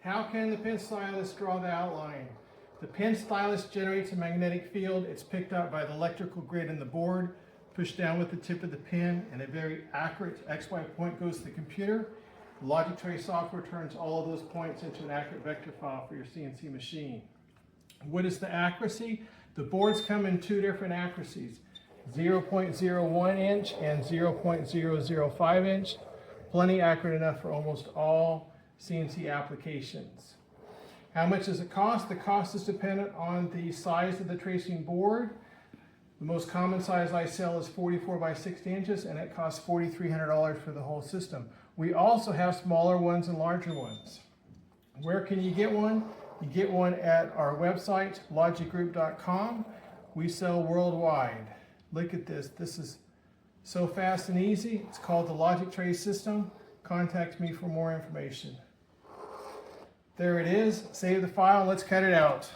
How can the pen stylus draw the outline? The pen stylus generates a magnetic field. It's picked up by the electrical grid in the board, pushed down with the tip of the pen, and a very accurate XY point goes to the computer. Logic Trace software turns all of those points into an accurate vector file for your CNC machine. What is the accuracy? The boards come in two different accuracies, 0.01 inch and 0.005 inch. Plenty accurate enough for almost all CNC applications. How much does it cost? The cost is dependent on the size of the tracing board. The most common size I sell is 44 by 60 inches, and it costs $4,300 for the whole system. We also have smaller ones and larger ones. Where can you get one? You get one at our website, logicgroup.com. We sell worldwide. Look at this. This is so fast and easy. It's called the Logic Trace system. Contact me for more information. There it is. Save the file. Let's cut it out.